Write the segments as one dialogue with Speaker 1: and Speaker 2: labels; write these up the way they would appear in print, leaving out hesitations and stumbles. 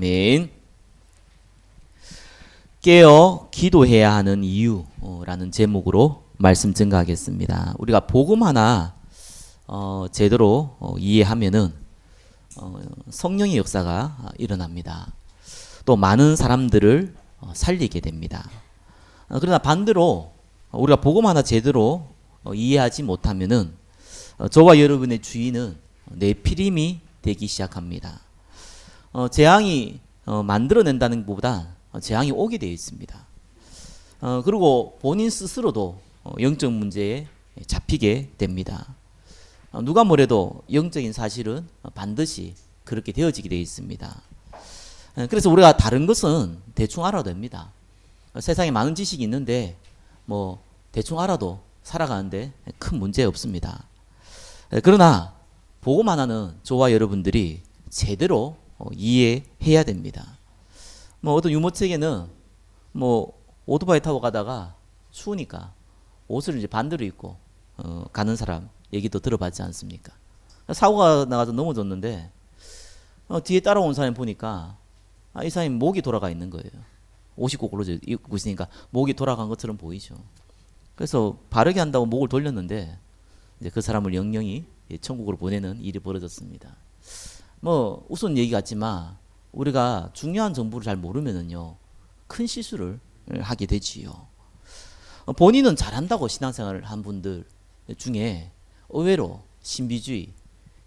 Speaker 1: 아멘. 깨어 기도해야 하는 이유라는 제목으로 말씀 증가하겠습니다. 우리가 복음 하나 제대로 이해하면은 성령의 역사가 일어납니다. 또 많은 사람들을 살리게 됩니다. 그러나 반대로 우리가 복음 하나 제대로 이해하지 못하면은 저와 여러분의 주인은 네피림이 되기 시작합니다. 재앙이 만들어낸다는 것보다 재앙이 오게 되어 있습니다. 그리고 본인 스스로도 영적 문제에 잡히게 됩니다. 누가 뭐래도 영적인 사실은 반드시 그렇게 되어지게 되어 있습니다. 그래서 우리가 다른 것은 대충 알아도 됩니다. 세상에 많은 지식이 있는데 뭐 대충 알아도 살아가는데 큰 문제 없습니다. 그러나 복음 하나는 저와 여러분들이 제대로 이해해야 됩니다. 뭐 어떤 유모책에는 뭐 오토바이 타고 가다가 추우니까 옷을 이제 반대로 입고 가는 사람 얘기도 들어봤지 않습니까? 사고가 나가서 넘어졌는데 뒤에 따라온 사람 보니까 이 사람이 목이 돌아가 있는 거예요. 옷이 거꾸로 입고 있으니까 목이 돌아간 것처럼 보이죠. 그래서 바르게 한다고 목을 돌렸는데 이제 그 사람을 영영이 천국으로 보내는 일이 벌어졌습니다. 뭐 우스운 얘기 같지만 우리가 중요한 정보를 잘 모르면은요 큰 실수를 하게 되지요. 본인은 잘한다고 신앙생활을 한 분들 중에 의외로 신비주의,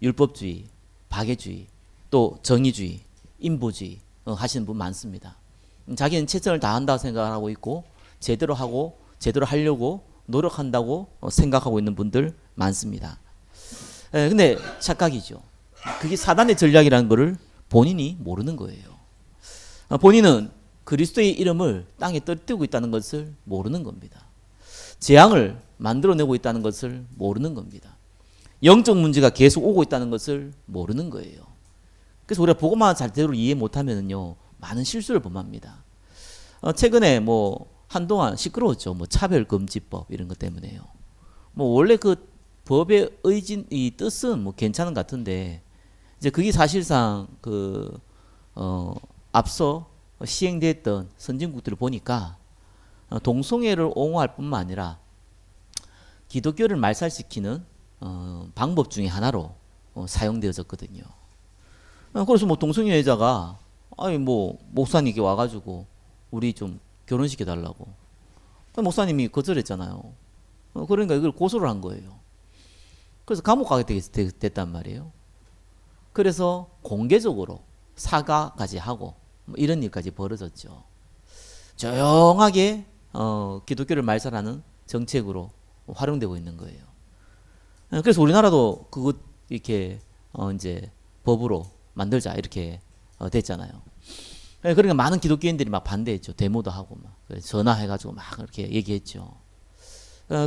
Speaker 1: 율법주의, 박애주의, 또 정의주의, 인보주의 하시는 분 많습니다. 자기는 최선을 다한다고 생각하고 있고 제대로 하려고 노력한다고 생각하고 있는 분들 많습니다. 근데 착각이죠. 그게 사단의 전략이라는 것을 본인이 모르는 거예요. 본인은 그리스도의 이름을 땅에 떨띄우고 있다는 것을 모르는 겁니다. 재앙을 만들어내고 있다는 것을 모르는 겁니다. 영적 문제가 계속 오고 있다는 것을 모르는 거예요. 그래서 우리가 복음만 제대로 이해 못하면요 많은 실수를 범합니다. 최근에 뭐 한동안 시끄러웠죠. 뭐 차별금지법 이런 것 때문에요. 뭐 원래 그 법의 이 뜻은 뭐 괜찮은 것 같은데 이제 그게 사실상 앞서 시행됐던 선진국들을 보니까 동성애를 옹호할 뿐만 아니라 기독교를 말살시키는 방법 중에 하나로 사용되어졌거든요. 그래서 뭐 동성애자가 아니 뭐 목사님께 와가지고 우리 좀 결혼시켜 달라고 목사님이 거절했잖아요. 그러니까 이걸 고소를 한 거예요. 그래서 감옥 가게 됐단 말이에요. 그래서 공개적으로 사과까지 하고 뭐 이런 일까지 벌어졌죠. 조용하게 기독교를 말살하는 정책으로 활용되고 있는 거예요. 그래서 우리나라도 그것 이렇게 이제 법으로 만들자 이렇게 됐잖아요. 그러니까 많은 기독교인들이 막 반대했죠. 데모도 하고 막 전화해가지고 막 이렇게 얘기했죠.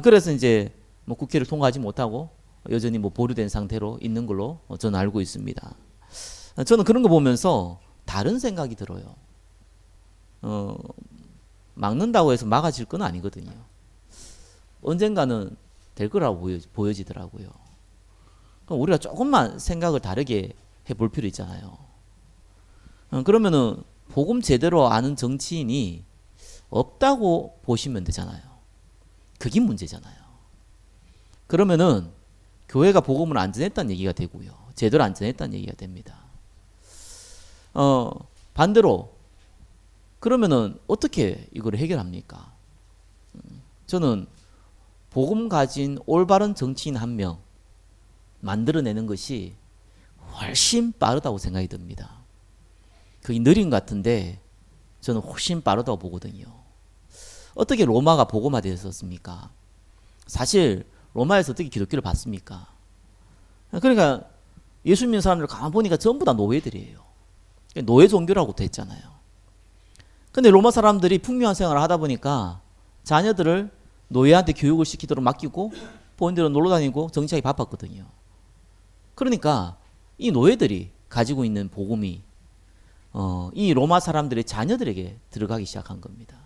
Speaker 1: 그래서 이제 뭐 국회를 통과하지 못하고 여전히 뭐 보류된 상태로 있는 걸로 저는 알고 있습니다. 저는 그런 거 보면서 다른 생각이 들어요. 막는다고 해서 막아질 건 아니거든요. 언젠가는 될 거라고 보여지더라고요. 그럼 우리가 조금만 생각을 다르게 해볼 필요 있잖아요. 그러면은 복음 제대로 아는 정치인이 없다고 보시면 되잖아요. 그게 문제잖아요. 그러면은 교회가 복음을 안 전했다는 얘기가 되고요. 제대로 안 전했다는 얘기가 됩니다. 반대로 그러면은 어떻게 이걸 해결합니까? 저는 복음 가진 올바른 정치인 한 명 만들어내는 것이 훨씬 빠르다고 생각이 듭니다. 그게 느린 것 같은데 저는 훨씬 빠르다고 보거든요. 어떻게 로마가 복음화되었습니까? 사실 로마에서 어떻게 기독교를 받습니까? 그러니까 예수 믿는 사람들 가만 보니까 전부 다 노예들이에요. 노예 종교라고 됐잖아요. 근데 로마 사람들이 풍요한 생활을 하다 보니까 자녀들을 노예한테 교육을 시키도록 맡기고 본인들은 놀러 다니고 정치하기 바빴거든요. 그러니까 이 노예들이 가지고 있는 복음이 이 로마 사람들의 자녀들에게 들어가기 시작한 겁니다.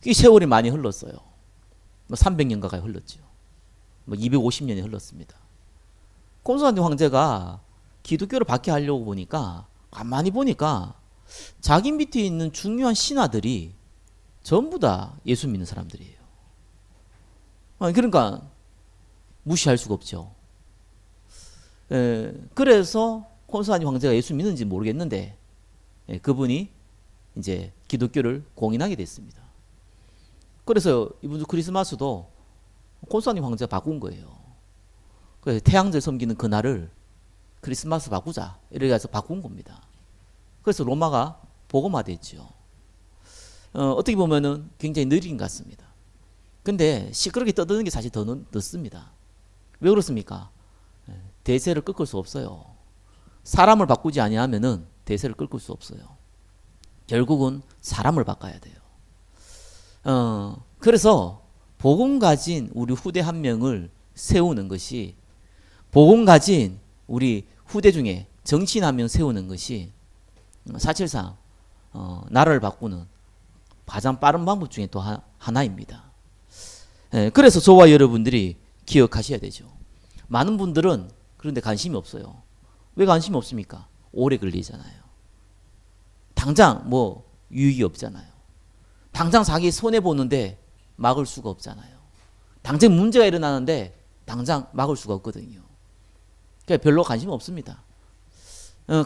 Speaker 1: 이 세월이 많이 흘렀어요. 뭐 300년 가까이 흘렀죠. 뭐 250년이 흘렀습니다. 콘스탄틴 황제가 기독교를 받게 하려고 보니까 가만히 보니까 자기 밑에 있는 중요한 신하들이 전부 다 예수 믿는 사람들이에요. 그러니까 무시할 수가 없죠. 그래서 콘스탄틴 황제가 예수 믿는지 모르겠는데 그분이 이제 기독교를 공인하게 됐습니다. 그래서 이번 주 크리스마스도 콘스탄틴 황제가 바꾼 거예요. 그래서 태양절 섬기는 그날을 크리스마스 바꾸자 이렇게 해서 바꾼 겁니다. 그래서 로마가 복음화됐죠. 어떻게 보면은 굉장히 느린 것 같습니다. 근데 시끄럽게 떠드는 게 사실 더 늦습니다. 왜 그렇습니까? 대세를 꺾을 수 없어요. 사람을 바꾸지 아니하면은 대세를 꺾을 수 없어요. 결국은 사람을 바꿔야 돼요. 그래서 복음 가진 우리 후대 한 명을 세우는 것이, 복음 가진 우리 후대 중에 정치인 한 명 세우는 것이 사실상 나라를 바꾸는 가장 빠른 방법 중에 또 하나입니다. 그래서 저와 여러분들이 기억하셔야 되죠. 많은 분들은 그런데 관심이 없어요. 왜 관심이 없습니까? 오래 걸리잖아요. 당장 뭐 유익이 없잖아요. 당장 자기 손해보는데 막을 수가 없잖아요. 당장 문제가 일어나는데 당장 막을 수가 없거든요. 그러니까 별로 관심이 없습니다.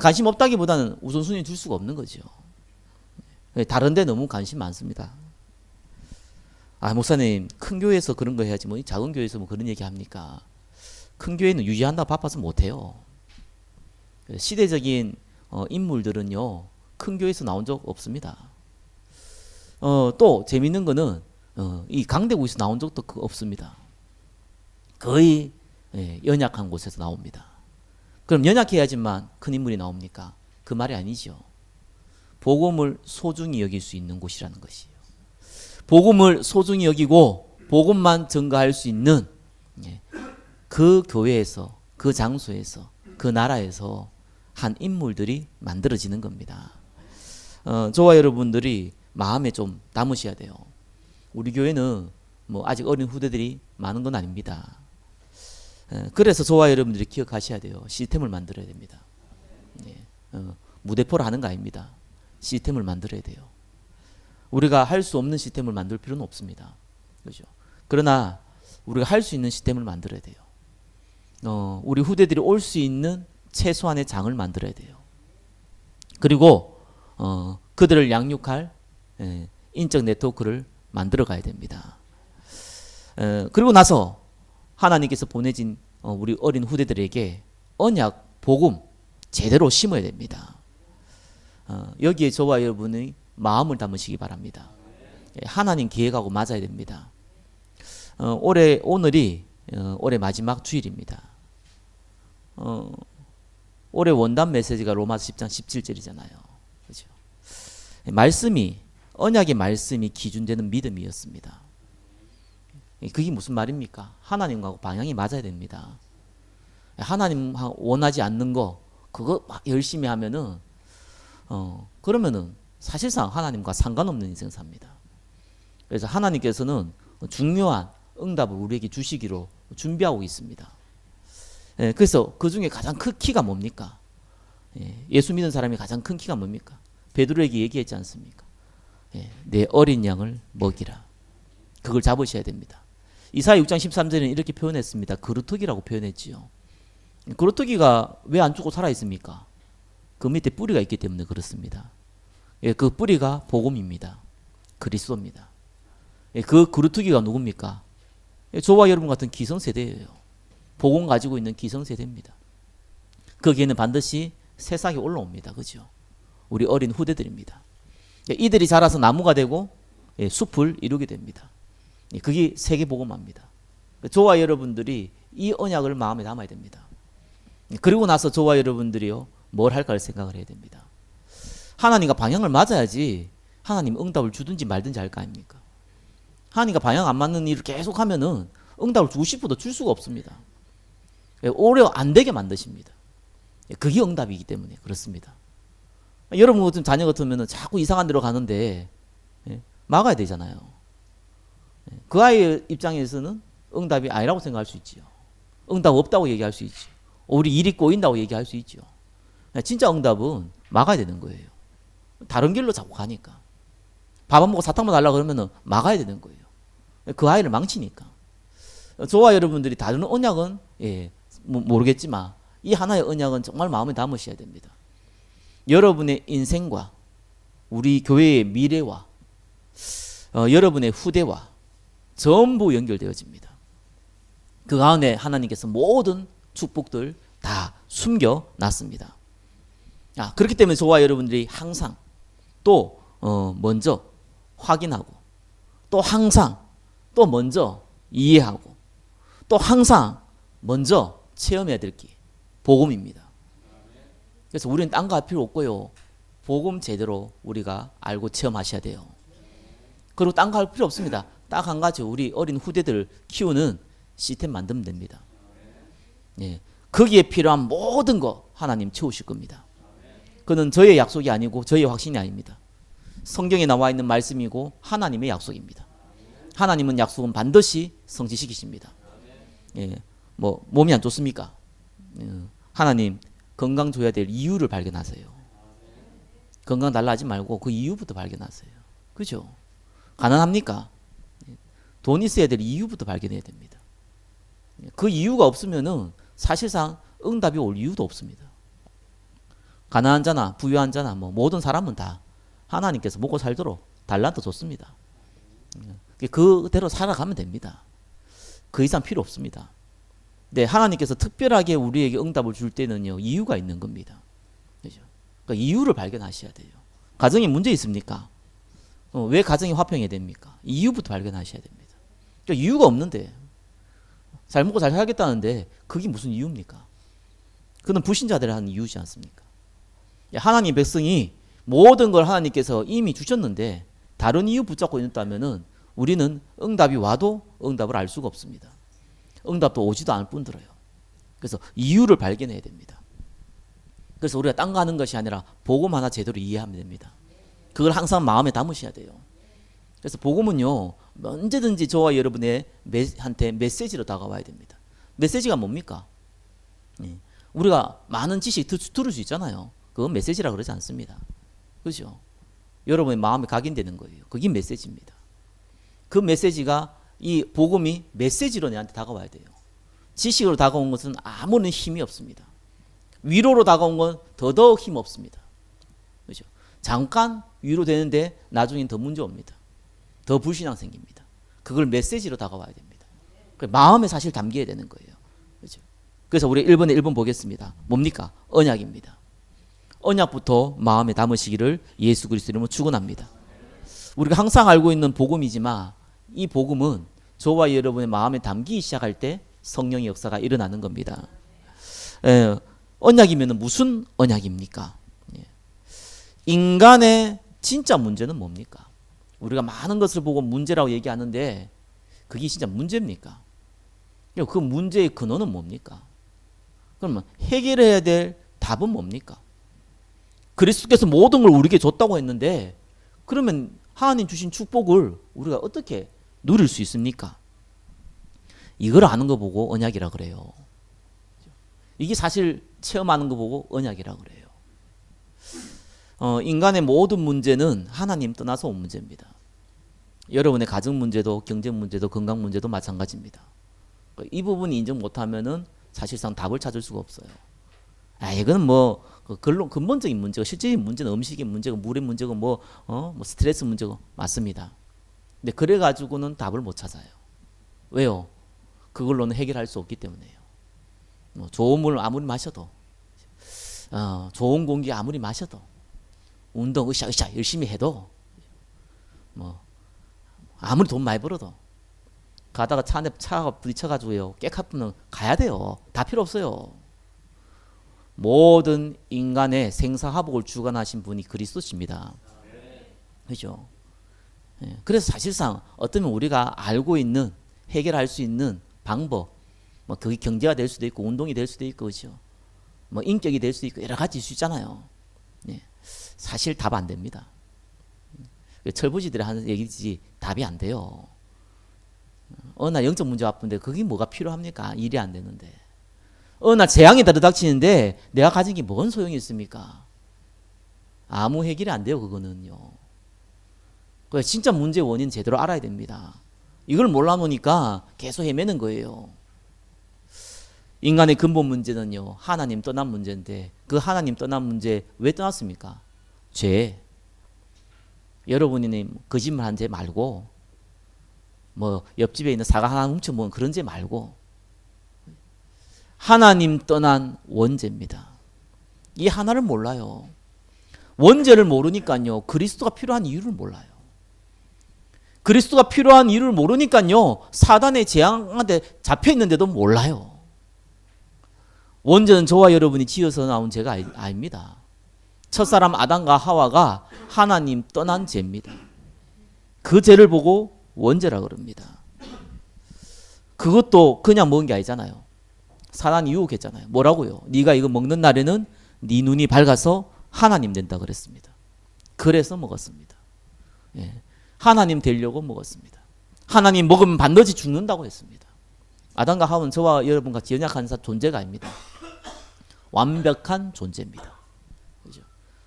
Speaker 1: 관심 없다기보다는 우선순위 줄 수가 없는 거죠. 다른 데 너무 관심 많습니다. 목사님 큰 교회에서 그런 거 해야지 뭐 작은 교회에서 뭐 그런 얘기 합니까? 큰 교회는 유지한다고 바빠서 못해요. 시대적인 인물들은요 큰 교회에서 나온 적 없습니다. 또 재밌는 거는 이 강대구에서 나온 적도 없습니다. 거의 연약한 곳에서 나옵니다. 그럼 연약해야지만 큰 인물이 나옵니까? 그 말이 아니죠. 복음을 소중히 여길 수 있는 곳이라는 것이에요. 복음을 소중히 여기고 복음만 전가할 수 있는 그 교회에서, 그 장소에서, 그 나라에서 한 인물들이 만들어지는 겁니다. 저와 여러분들이 마음에 좀 담으셔야 돼요. 우리 교회는 뭐 아직 어린 후대들이 많은 건 아닙니다. 그래서 저와 여러분들이 기억하셔야 돼요. 시스템을 만들어야 됩니다. 무대포를 하는 거 아닙니다. 시스템을 만들어야 돼요. 우리가 할 수 없는 시스템을 만들 필요는 없습니다. 그렇죠? 그러나 우리가 할 수 있는 시스템을 만들어야 돼요. 우리 후대들이 올 수 있는 최소한의 장을 만들어야 돼요. 그리고 그들을 양육할 인적 네트워크를 만들어 가야 됩니다. 그리고 나서 하나님께서 보내진 우리 어린 후대들에게 언약, 복음 제대로 심어야 됩니다. 여기에 저와 여러분의 마음을 담으시기 바랍니다. 하나님 계획하고 맞아야 됩니다. 오늘이 올해 마지막 주일입니다. 올해 원단 메시지가 로마서 10장 17절이잖아요. 그렇죠? 말씀이, 언약의 말씀이 기준되는 믿음이었습니다. 그게 무슨 말입니까? 하나님과 방향이 맞아야 됩니다. 하나님 원하지 않는 거 그거 막 열심히 하면은 그러면은 사실상 하나님과 상관없는 인생 삽니다. 그래서 하나님께서는 중요한 응답을 우리에게 주시기로 준비하고 있습니다. 그래서 그 중에 가장 큰 키가 뭡니까? 예수 믿는 사람이 가장 큰 키가 뭡니까? 베드로에게 얘기했지 않습니까? 내 어린 양을 먹이라. 그걸 잡으셔야 됩니다. 이사야 6장 13절에는 이렇게 표현했습니다. 그루터기라고 표현했지요. 그루터기가 왜 안 죽고 살아있습니까? 그 밑에 뿌리가 있기 때문에 그렇습니다. 그 뿌리가 복음입니다. 그리스도입니다. 그 그루터기가 누굽니까? 저와 여러분 같은 기성세대예요. 복음 가지고 있는 기성세대입니다. 거기에는 반드시 새싹이 올라옵니다. 그죠? 우리 어린 후대들입니다. 이들이 자라서 나무가 되고 숲을 이루게 됩니다. 그게 세계복음화입니다. 저와 여러분들이 이 언약을 마음에 담아야 됩니다. 그리고 나서 저와 여러분들이요 뭘 할까를 생각을 해야 됩니다. 하나님과 방향을 맞아야지 하나님 응답을 주든지 말든지 할 거 아닙니까? 하나님과 방향 안 맞는 일을 계속 하면은 응답을 주고 싶어도 줄 수가 없습니다. 오래 안 되게 만드십니다. 그게 응답이기 때문에 그렇습니다. 여러분 같은 자녀 같으면 자꾸 이상한 데로 가는데 막아야 되잖아요. 그 아이의 입장에서는 응답이 아니라고 생각할 수 있지요. 응답 없다고 얘기할 수 있지. 우리 일이 꼬인다고 얘기할 수 있죠. 진짜 응답은 막아야 되는 거예요. 다른 길로 자꾸 가니까. 밥 안 먹고 사탕 먹달라 그러면은 막아야 되는 거예요. 그 아이를 망치니까. 저와 여러분들이 다른 언약은 모르겠지만 이 하나의 언약은 정말 마음에 담으셔야 됩니다. 여러분의 인생과 우리 교회의 미래와 여러분의 후대와 전부 연결되어집니다. 그 가운데 하나님께서 모든 축복들 다 숨겨놨습니다. 그렇기 때문에 저와 여러분들이 항상 또 먼저 확인하고 또 항상 또 먼저 이해하고 또 항상 먼저 체험해야 될 게 복음입니다. 그래서 우리는 딴 거 할 필요 없고요. 복음 제대로 우리가 알고 체험하셔야 돼요. 그리고 딴 거 할 필요 없습니다. 딱 한 가지 우리 어린 후대들을 키우는 시스템 만들면 됩니다. 예, 거기에 필요한 모든 거 하나님 채우실 겁니다. 그는 저의 약속이 아니고 저의 확신이 아닙니다. 성경에 나와 있는 말씀이고 하나님의 약속입니다. 하나님은 약속은 반드시 성취시키십니다. 예, 뭐 몸이 안 좋습니까? 하나님 건강 줘야 될 이유를 발견하세요. 건강 달라 하지 말고 그 이유부터 발견하세요. 그죠? 가난합니까? 돈 있어야 될 이유부터 발견해야 됩니다. 그 이유가 없으면은 사실상 응답이 올 이유도 없습니다. 가난한 자나 부유한 자나 뭐 모든 사람은 다 하나님께서 먹고 살도록 달란트 줬습니다. 그대로 살아가면 됩니다. 그 이상 필요 없습니다. 네, 하나님께서 특별하게 우리에게 응답을 줄 때는요, 이유가 있는 겁니다. 그죠? 그러니까 이유를 발견하셔야 돼요. 가정에 문제 있습니까? 왜 가정이 화평해야 됩니까? 이유부터 발견하셔야 됩니다. 그러니까 이유가 없는데, 잘 먹고 잘 살겠다는데, 그게 무슨 이유입니까? 그는 불신자들이 하는 이유지 않습니까? 하나님 백성이 모든 걸 하나님께서 이미 주셨는데, 다른 이유 붙잡고 있다면은 우리는 응답이 와도 응답을 알 수가 없습니다. 응답도 오지도 않을 뿐더러요. 그래서 이유를 발견해야 됩니다. 그래서 우리가 딴 거 하는 것이 아니라 복음 하나 제대로 이해하면 됩니다. 그걸 항상 마음에 담으셔야 돼요. 그래서 복음은요, 언제든지 저와 여러분의 한테 메시지로 다가와야 됩니다. 메시지가 뭡니까? 우리가 많은 지식 들을 수 있잖아요. 그건 메시지라 그러지 않습니다. 그렇죠? 여러분의 마음에 각인되는 거예요. 그게 메시지입니다. 그 메시지가 이 복음이 메시지로 내한테 다가와야 돼요. 지식으로 다가온 것은 아무런 힘이 없습니다. 위로로 다가온 건 더더욱 힘 없습니다. 그렇죠? 잠깐 위로되는데 나중엔 더 문제 옵니다. 더 불신앙 생깁니다. 그걸 메시지로 다가와야 됩니다. 마음에 사실 담겨야 되는 거예요. 그렇죠? 그래서 우리 1번에 1번 보겠습니다. 뭡니까? 언약입니다. 언약부터 마음에 담으시기를 예수 그리스도 이름으로 축원합니다. 우리가 항상 알고 있는 복음이지만 이 복음은 저와 여러분의 마음에 담기기 시작할 때 성령의 역사가 일어나는 겁니다. 언약이면 무슨 언약입니까? 인간의 진짜 문제는 뭡니까? 우리가 많은 것을 보고 문제라고 얘기하는데 그게 진짜 문제입니까? 그 문제의 근원은 뭡니까? 그러면 해결해야 될 답은 뭡니까? 그리스도께서 모든 걸 우리에게 줬다고 했는데 그러면 하나님 주신 축복을 우리가 어떻게 누릴 수 있습니까? 이걸 아는 거 보고 언약이라 그래요. 이게 사실 체험하는 거 보고 언약이라 그래요. 인간의 모든 문제는 하나님 떠나서 온 문제입니다. 여러분의 가정 문제도 경제 문제도 건강 문제도 마찬가지입니다. 이 부분이 인정 못하면은 사실상 답을 찾을 수가 없어요. 이거는 뭐 근본적인 문제고 실질적인 문제는 음식의 문제고 물의 문제고 뭐 스트레스 문제고 맞습니다. 근데 그래 가지고는 답을 못 찾아요. 왜요? 그걸로는 해결할 수 없기 때문에요. 좋은 물 아무리 마셔도 좋은 공기 아무리 마셔도 운동 으쌰으쌰 열심히 해도 뭐 아무리 돈 많이 벌어도 가다가 차 안에 차가 부딪혀가지고요 깨카프면 가야 돼요. 다 필요 없어요. 모든 인간의 생사화복을 주관하신 분이 그리스도십니다. 그렇죠? 그래서 사실상 어쩌면 우리가 알고 있는 해결할 수 있는 방법, 뭐 그게 경제가 될 수도 있고 운동이 될 수도 있고 그렇죠? 뭐 인격이 될 수도 있고 여러 가지 수 있잖아요. 사실 답 안 됩니다. 철부지들이 하는 얘기지 답이 안 돼요. 어느 날 영적 문제 아픈데 그게 뭐가 필요합니까? 일이 안 되는데. 어느 날 재앙이 들이닥치는데 내가 가진 게 뭔 소용이 있습니까? 아무 해결이 안 돼요. 그거는요. 그래서 진짜 문제의 원인 제대로 알아야 됩니다. 이걸 몰라 놓으니까 계속 헤매는 거예요. 인간의 근본 문제는요, 하나님 떠난 문제인데, 그 하나님 떠난 문제 왜 떠났습니까? 죄. 여러분이 거짓말 한 죄 말고, 뭐 옆집에 있는 사과 하나 훔쳐먹은 그런 죄 말고, 하나님 떠난 원죄입니다. 이 하나를 몰라요. 원죄를 모르니까요, 그리스도가 필요한 이유를 몰라요. 그리스도가 필요한 이유를 모르니까요, 사단의 재앙한테 잡혀 있는데도 몰라요. 원죄는 저와 여러분이 지어서 나온 죄가 아닙니다. 첫사람 아담과 하와가 하나님 떠난 죄입니다. 그 죄를 보고 원죄라 그럽니다. 그것도 그냥 먹은 게 아니잖아요. 사단이 유혹했잖아요. 뭐라고요? 네가 이거 먹는 날에는 네 눈이 밝아서 하나님 된다 그랬습니다. 그래서 먹었습니다. 예. 하나님 되려고 먹었습니다. 하나님 먹으면 반드시 죽는다고 했습니다. 아담과 하와는 저와 여러분 같이 연약한 존재가 아닙니다. 완벽한 존재입니다. 그죠?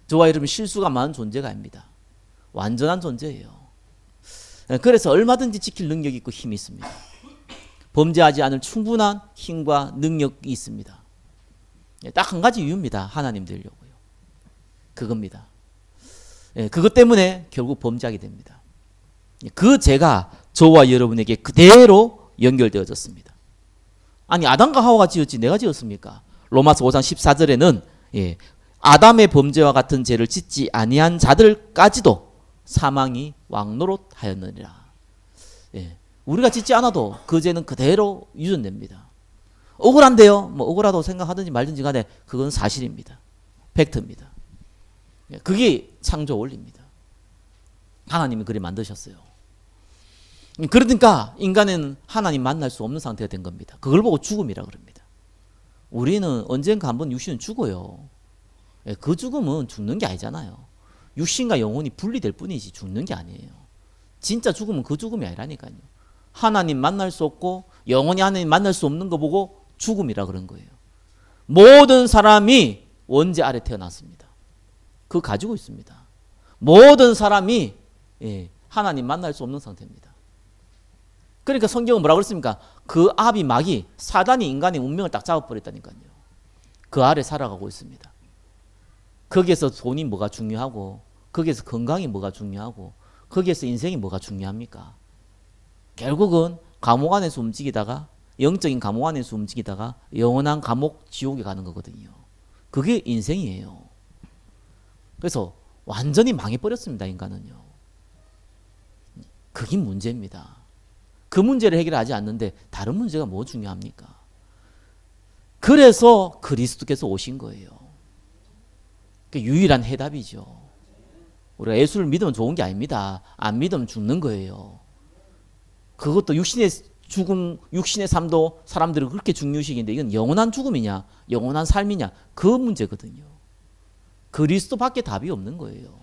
Speaker 1: 저와 여러분 실수가 많은 존재가 아닙니다. 완전한 존재예요. 그래서 얼마든지 지킬 능력이 있고 힘이 있습니다. 범죄하지 않을 충분한 힘과 능력이 있습니다. 딱 한 가지 이유입니다. 하나님 되려고요. 그겁니다. 그것 때문에 결국 범죄하게 됩니다. 그 죄가 저와 여러분에게 그대로 연결되어졌습니다. 아니 아담과 하와가 지었지 내가 지었습니까? 로마서 5장 14절에는 아담의 범죄와 같은 죄를 짓지 아니한 자들까지도 사망이 왕노릇하였느니라. 우리가 짓지 않아도 그 죄는 그대로 유전됩니다. 억울한데요. 뭐 억울하다고 생각하든지 말든지 간에 그건 사실입니다. 팩트입니다. 그게 창조 원리입니다. 하나님이 그리 만드셨어요. 그러니까 인간은 하나님 만날 수 없는 상태가 된 겁니다. 그걸 보고 죽음이라 그럽니다. 우리는 언젠가 한번 육신은 죽어요. 그 죽음은 죽는 게 아니잖아요. 육신과 영혼이 분리될 뿐이지 죽는 게 아니에요. 진짜 죽음은 그 죽음이 아니라니까요. 하나님 만날 수 없고 영원히 하나님 만날 수 없는 거 보고 죽음이라 그런 거예요. 모든 사람이 원죄 아래 태어났습니다. 그거 가지고 있습니다. 모든 사람이 하나님 만날 수 없는 상태입니다. 그러니까 성경은 뭐라고 그랬습니까? 그 아비 마귀 사단이 인간의 운명을 딱 잡아버렸다니까요. 그 아래 살아가고 있습니다. 거기에서 돈이 뭐가 중요하고 거기에서 건강이 뭐가 중요하고 거기에서 인생이 뭐가 중요합니까? 결국은 감옥 안에서 움직이다가 영적인 감옥 안에서 움직이다가 영원한 감옥 지옥에 가는 거거든요. 그게 인생이에요. 그래서 완전히 망해버렸습니다. 인간은요. 그게 문제입니다. 그 문제를 해결하지 않는데 다른 문제가 뭐 중요합니까? 그래서 그리스도께서 오신 거예요. 그 유일한 해답이죠. 우리가 예수를 믿으면 좋은 게 아닙니다. 안 믿으면 죽는 거예요. 그것도 육신의 죽음, 육신의 삶도 사람들은 그렇게 중요시기인데 이건 영원한 죽음이냐, 영원한 삶이냐 그 문제거든요. 그리스도밖에 답이 없는 거예요.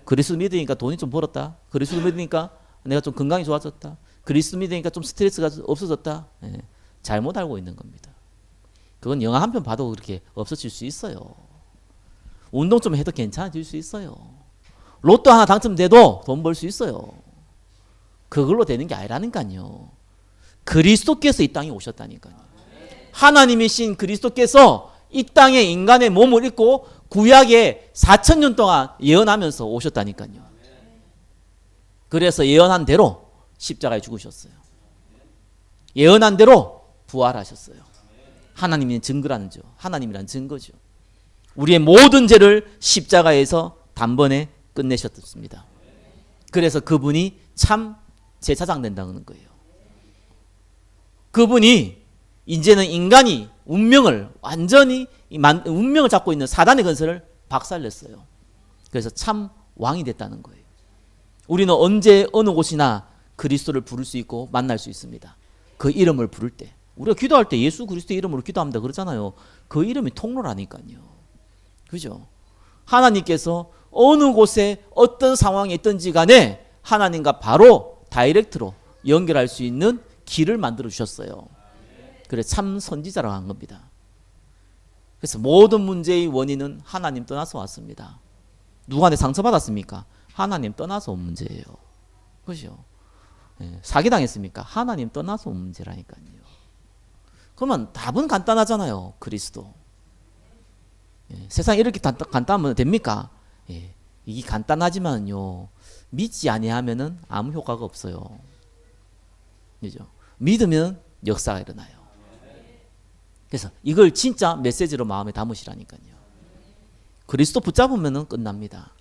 Speaker 1: 그리스도 믿으니까 돈이 좀 벌었다. 그리스도 믿으니까 내가 좀 건강이 좋아졌다. 그리스도 믿으니까 좀 스트레스가 없어졌다. 잘못 알고 있는 겁니다. 그건 영화 한 편 봐도 그렇게 없어질 수 있어요. 운동 좀 해도 괜찮아질 수 있어요. 로또 하나 당첨돼도 돈 벌 수 있어요. 그걸로 되는 게 아니라니까요. 그리스도께서 이 땅에 오셨다니까요. 하나님이신 그리스도께서 이 땅에 인간의 몸을 입고 구약에 4,000년 동안 예언하면서 오셨다니까요. 그래서 예언한 대로 십자가에 죽으셨어요. 예언한 대로 부활하셨어요. 하나님의 증거라는 죠. 하나님이란 증거죠. 우리의 모든 죄를 십자가에서 단번에 끝내셨습니다. 그래서 그분이 참 제사장 된다는 거예요. 그분이 이제는 인간이 운명을 완전히 운명을 잡고 있는 사단의 건설을 박살냈어요. 그래서 참 왕이 됐다는 거예요. 우리는 언제 어느 곳이나 그리스도를 부를 수 있고 만날 수 있습니다. 그 이름을 부를 때 우리가 기도할 때 예수 그리스도의 이름으로 기도합니다 그러잖아요. 그 이름이 통로라니까요. 그죠? 하나님께서 어느 곳에 어떤 상황이 있든지 간에 하나님과 바로 다이렉트로 연결할 수 있는 길을 만들어 주셨어요. 그래서 참 선지자라고 한 겁니다. 그래서 모든 문제의 원인은 하나님 떠나서 왔습니다. 누구한테 상처받았습니까? 하나님 떠나서 온 문제예요. 그죠? 예, 사기당했습니까? 하나님 떠나서 온 문제라니까요. 그러면 답은 간단하잖아요. 그리스도. 예, 세상에 이렇게 간단하면 됩니까? 예, 이게 간단하지만요. 믿지 아니하면은 아무 효과가 없어요. 그죠? 믿으면 역사가 일어나요. 그래서 이걸 진짜 메시지로 마음에 담으시라니까요. 그리스도 붙잡으면 끝납니다.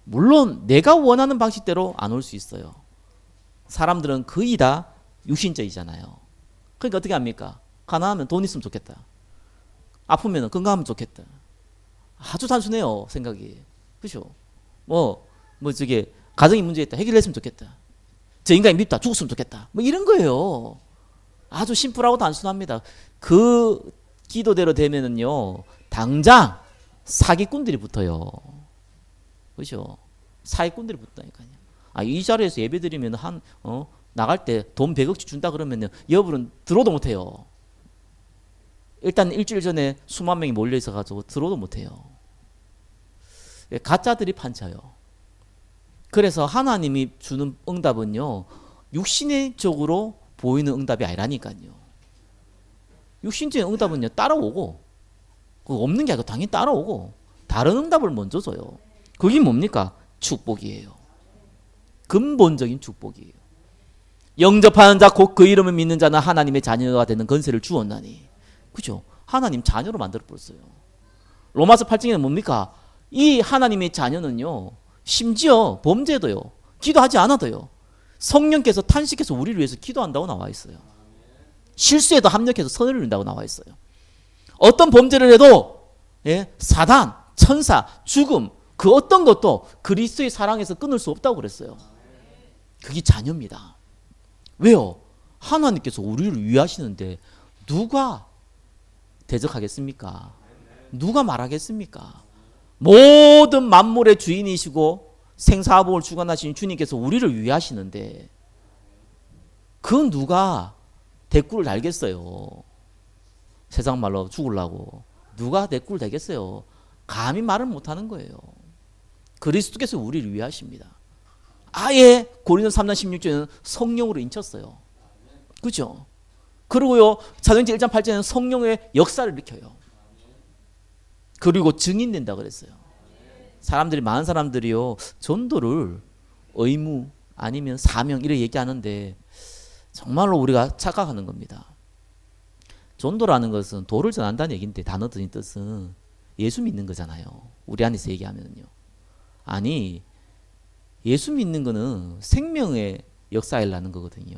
Speaker 1: 물론 내가 원하는 방식대로 안 올 수 있어요. 사람들은 거의 다 육신적이잖아요. 그러니까 어떻게 합니까? 가난하면 돈 있으면 좋겠다. 아프면 건강하면 좋겠다. 아주 단순해요, 생각이. 그죠? 저게 가정이 문제 있다. 해결했으면 좋겠다. 저 인간이 밉다. 죽었으면 좋겠다. 뭐 이런 거예요. 아주 심플하고 단순합니다. 그 기도대로 되면은요, 당장 사기꾼들이 붙어요. 그죠? 사기꾼들이 붙다니까요. 이 자리에서 예배 드리면 나갈 때 돈 100억씩 준다 그러면요, 여러분은 들어도 못해요. 일단 일주일 전에 수만 명이 몰려 있어가지고 들어도 못해요. 가짜들이 판쳐요. 그래서 하나님이 주는 응답은요, 육신적으로 보이는 응답이 아니라니까요. 육신적인 응답은요, 따라오고, 없는 게 아니고 당연히 따라오고, 다른 응답을 먼저 줘요. 그게 뭡니까? 축복이에요. 근본적인 축복이에요. 영접하는 자 곧 그 이름을 믿는 자는 하나님의 자녀가 되는 건세를 주었나니. 그죠? 하나님 자녀로 만들어 버렸어요. 로마서 8장에는 뭡니까? 이 하나님의 자녀는요, 심지어 범죄도요, 기도하지 않아도요, 성령께서 탄식해서 우리를 위해서 기도한다고 나와 있어요. 실수에도 합력해서 선을 이룬다고 나와 있어요. 어떤 범죄를 해도 사단, 천사, 죽음, 그 어떤 것도 그리스도의 사랑에서 끊을 수 없다고 그랬어요. 그게 자녀입니다. 왜요? 하나님께서 우리를 위하시는데 누가 대적하겠습니까? 누가 말하겠습니까? 모든 만물의 주인이시고 생사복을 주관하시는 주님께서 우리를 위하시는데 그 누가 대꾸를 달겠어요? 세상 말로 죽으려고 누가 대꾸를 대겠어요? 감히 말을 못하는 거예요. 그리스도께서 우리를 위하십니다. 아예 고린도서 3장 16절에는 성령으로 인쳤어요. 그죠? 그리고요, 사도행전 1장 8절에는 성령의 역사를 일으켜요. 그리고 증인된다 그랬어요. 사람들이, 많은 사람들이요, 전도를 의무 아니면 사명 이렇게 얘기하는데 정말로 우리가 착각하는 겁니다. 전도라는 것은 도를 전한다는 얘기인데, 단어 든 뜻은 예수 믿는 거잖아요. 우리 안에서 얘기하면요. 아니, 예수 믿는 거는 생명의 역사일라는 거거든요.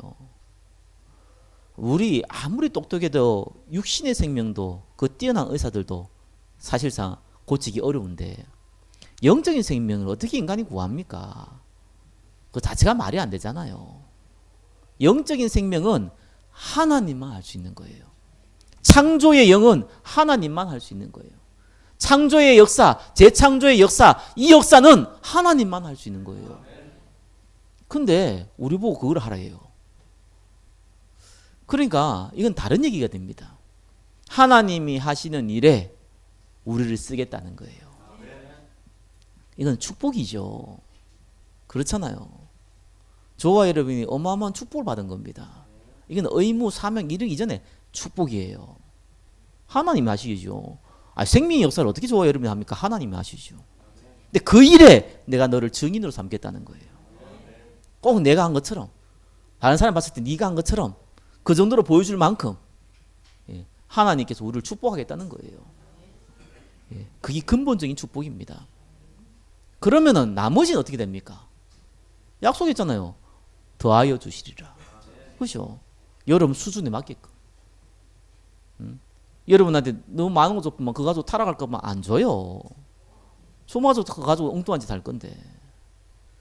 Speaker 1: 우리 아무리 똑똑해도 육신의 생명도, 그 뛰어난 의사들도 사실상 고치기 어려운데 영적인 생명을 어떻게 인간이 구합니까? 그 자체가 말이 안 되잖아요. 영적인 생명은 하나님만 할 수 있는 거예요. 창조의 영은 하나님만 할 수 있는 거예요. 창조의 역사, 재창조의 역사, 이 역사는 하나님만 할 수 있는 거예요. 근데 우리 보고 그걸 하라 해요. 그러니까 이건 다른 얘기가 됩니다. 하나님이 하시는 일에 우리를 쓰겠다는 거예요. 이건 축복이죠. 그렇잖아요. 저와 여러분이 어마어마한 축복을 받은 겁니다. 이건 의무, 사명 이르기 이전에 축복이에요. 하나님이 하시죠. 생명의 역사를 어떻게 저와 여러분이 합니까? 하나님이 하시죠. 근데 그 일에 내가 너를 증인으로 삼겠다는 거예요. 꼭 내가 한 것처럼, 다른 사람 봤을 때 네가 한 것처럼 그 정도로 보여줄 만큼 하나님께서 우리를 축복하겠다는 거예요. 그게 근본적인 축복입니다. 그러면은 나머지는 어떻게 됩니까? 약속했잖아요. 더하여 주시리라. 그죠? 여러분 수준에 맞게끔. 여러분한테 너무 많은 거 줬구만 그거 가지고 타락할 거면 안 줘요. 소마저 그거 가지고 엉뚱한 짓 할 건데.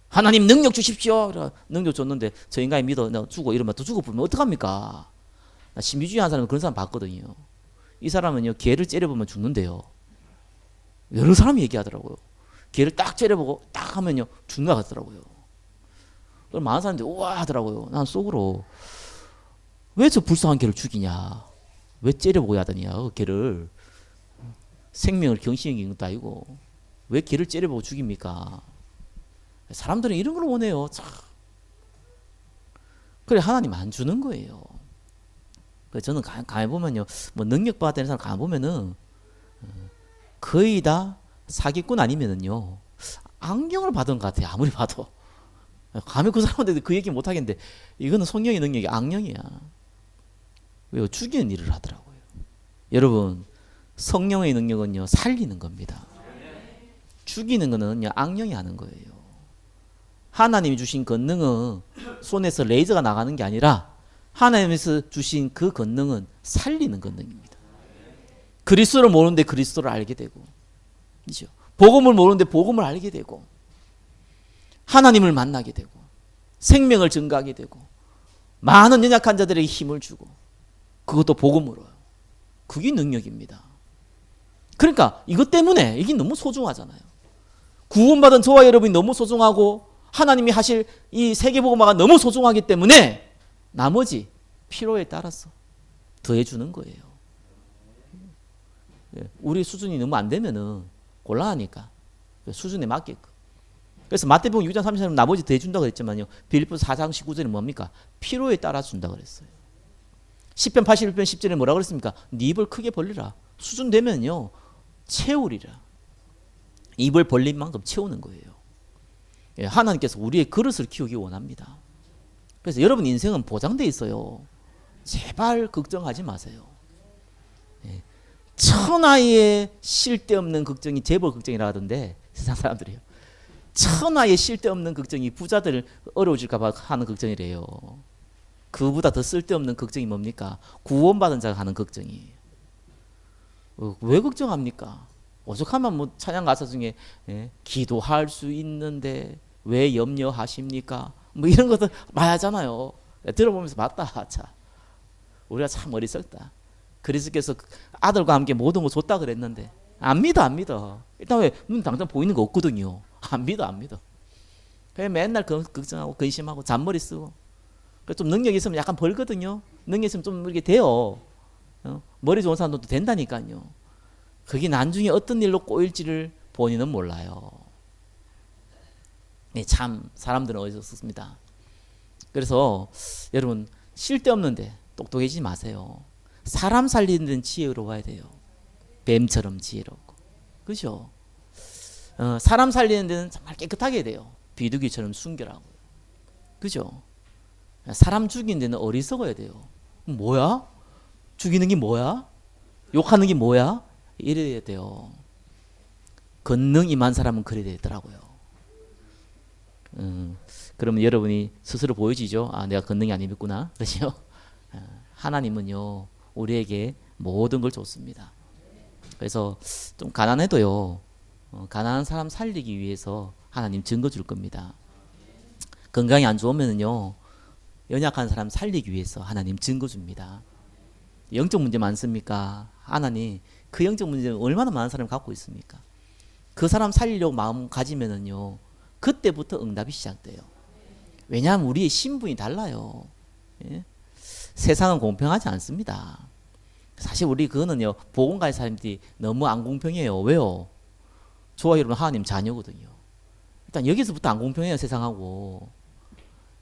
Speaker 1: 하나님 능력 주십시오. 능력 줬는데 저 인간이 믿어 내가 죽어 이러면 또 죽어버리면 어떡합니까? 나 신비주의 한 사람은 그런 사람 봤거든요. 이 사람은요, 개를 째려보면 죽는데요. 여러 사람이 얘기하더라고요. 개를 딱 째려보고 딱 하면요 죽는 것 같더라고요. 그럼 많은 사람들이 우와 하더라고요. 난 속으로 왜 저 불쌍한 개를 죽이냐, 왜 째려보고 하더냐, 그 개를 생명을 경신여기는 것도 아니고. 왜 개를 째려보고 죽입니까? 사람들은 이런 걸 원해요. 참. 그래 하나님 안 주는 거예요. 그래서 저는 가만히 보면요, 뭐 능력 받았다는 사람 가만히 보면은 거의 다 사기꾼 아니면은요 악령을 받은 것 같아요. 아무리 봐도. 감히 그 사람한테 그 얘기 못 하겠는데 이거는 성령의 능력이 악령이야. 왜요? 죽이는 일을 하더라고요. 여러분, 성령의 능력은요 살리는 겁니다. 죽이는 거는 악령이 하는 거예요. 하나님이 주신 권능은 손에서 레이저가 나가는 게 아니라 하나님에서 주신 그 권능은 살리는 권능입니다. 그리스도를 모르는데 그리스도를 알게 되고, 그렇죠? 복음을 모르는데 복음을 알게 되고, 하나님을 만나게 되고, 생명을 증가하게 되고, 많은 연약한 자들에게 힘을 주고, 그것도 복음으로요. 그게 능력입니다. 그러니까 이것 때문에 이게 너무 소중하잖아요. 구원받은 저와 여러분이 너무 소중하고 하나님이 하실 이 세계복음화가 너무 소중하기 때문에 나머지 필요에 따라서 더해주는 거예요. 우리 수준이 너무 안 되면은 곤란하니까 수준에 맞게끔. 그래서 마태복음 6장 30절 나머지 더해준다고 했지만요, 빌립보서 4장 19절은 뭡니까? 필요에 따라 준다고 그랬어요. 10편 81편 10절에 뭐라고 그랬습니까? 네 입을 크게 벌리라. 수준 되면요 채우리라. 입을 벌린 만큼 채우는 거예요. 예, 하나님께서 우리의 그릇을 키우기 원합니다. 그래서 여러분 인생은 보장돼 있어요. 제발 걱정하지 마세요. 예, 천하의 쓸데없는 걱정이 재벌 걱정이라 하던데 세상 사람들이요. 천하의 쓸데없는 걱정이 부자들 어려워질까 봐 하는 걱정이래요. 그보다 더 쓸데없는 걱정이 뭡니까? 구원받은 자가 하는 걱정이에요. 왜 걱정합니까? 오죽하면 뭐 찬양 가사 중에 기도할 수 있는데 왜 염려하십니까? 뭐 이런 것들 많이 하잖아요. 들어보면서 맞다. 자, 우리가 참 어리석다. 그리스도께서 아들과 함께 모든 걸 줬다 그랬는데 안 믿어, 안 믿어. 일단 왜 눈 당장 보이는 거 없거든요. 안 믿어, 안 믿어. 그냥 맨날 걱정하고 근심하고 잔머리 쓰고. 좀 능력이 있으면 약간 벌거든요. 능력이 있으면 좀 이렇게 돼요. 머리 좋은 사람도 된다니까요. 그게 나중에 어떤 일로 꼬일지를 본인은 몰라요. 네, 참 사람들은 어리석습니다. 그래서 여러분 쓸데없는데 똑똑해지지 마세요. 사람 살리는 데는 지혜로워야 돼요. 뱀처럼 지혜롭고. 그죠? 사람 살리는 데는 정말 깨끗하게 해야 돼요. 비둘기처럼 순결하고. 그죠? 사람 죽이는 데는 어리석어야 돼요. 뭐야? 죽이는 게 뭐야? 욕하는 게 뭐야? 이래야 돼요. 권능 임한 사람은 그래야 되더라고요. 그러면 여러분이 스스로 보여지죠? 아, 내가 권능이 안 입었구나. 그렇죠? 하나님은요 우리에게 모든 걸 줬습니다. 그래서 좀 가난해도요 가난한 사람 살리기 위해서 하나님 증거 줄 겁니다. 건강이 안 좋으면요 연약한 사람 살리기 위해서 하나님 증거 줍니다. 영적 문제 많습니까? 하나님 그 영적 문제는 얼마나 많은 사람이 갖고 있습니까? 그 사람 살리려고 마음 가지면은요 그때부터 응답이 시작돼요. 왜냐하면 우리의 신분이 달라요. 예? 세상은 공평하지 않습니다. 사실 우리 그거는요 복음가의 사람들이 너무 안 공평해요. 왜요? 저와 여러분 하나님 자녀거든요. 일단 여기서부터 안 공평해요. 세상하고.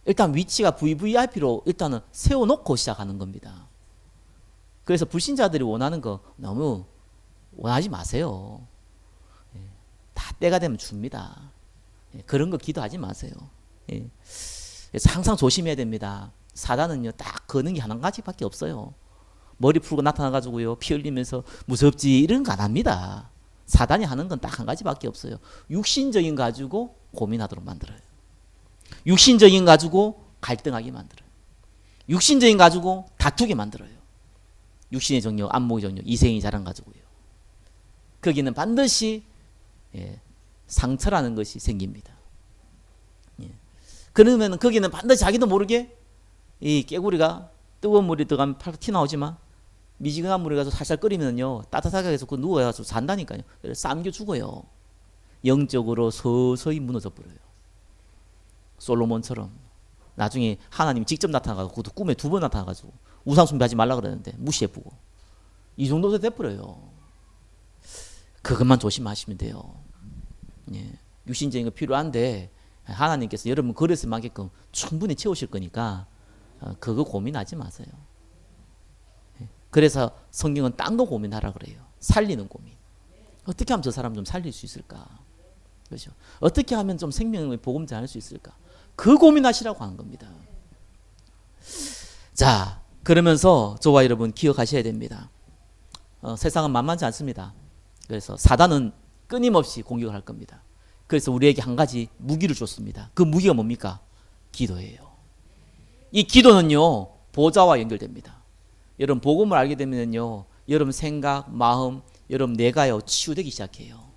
Speaker 1: 일단 위치가 VVIP로 일단은 세워놓고 시작하는 겁니다. 그래서 불신자들이 원하는 거 너무 원하지 마세요. 다 때가 되면 줍니다. 그런 거 기도하지 마세요. 그래서 항상 조심해야 됩니다. 사단은요 딱 거는 게 한 가지밖에 없어요. 머리 풀고 나타나가지고요 피 흘리면서 무섭지 이런 거 안 합니다. 사단이 하는 건 딱 한 가지밖에 없어요. 육신적인 가지고 고민하도록 만들어요. 육신적인 가지고 갈등하게 만들어요. 육신적인 가지고 다투게 만들어요. 육신의 정욕, 안목의 정욕, 이생의 자랑 가지고요. 거기는 반드시 상처라는 것이 생깁니다. 그러면 거기는 반드시 자기도 모르게 이 깨구리가 뜨거운 물이 들어가면 팔 티 나오지만 미지근한 물에 가서 살살 끓이면요 따뜻하게 해서 그 누워가지고 잔다니까요. 쌈겨 죽어요. 영적으로 서서히 무너져 버려요. 솔로몬처럼 나중에 하나님이 직접 나타나가지고 그것도 꿈에 2번 나타나가지고 우상 숭배하지 말라 그러는데 무시해보고 이 정도 돼버려요. 그것만 조심하시면 돼요. 예, 육신적인 거 필요한데 하나님께서 여러분 그릇에 맞게끔 충분히 채우실 거니까 그거 고민하지 마세요. 예, 그래서 성경은 딴 거 고민하라 그래요. 살리는 고민. 어떻게 하면 저 사람 좀 살릴 수 있을까? 그렇죠? 어떻게 하면 좀 생명의 복음 전할 수 있을까? 그 고민하시라고 하는 겁니다. 자, 그러면서 저와 여러분 기억하셔야 됩니다. 세상은 만만치 않습니다. 그래서 사단은 끊임없이 공격을 할 겁니다. 그래서 우리에게 한 가지 무기를 줬습니다. 그 무기가 뭡니까? 기도예요. 이 기도는요, 보좌와 연결됩니다. 여러분 복음을 알게 되면요, 여러분 생각, 마음, 여러분 내가요 치유되기 시작해요.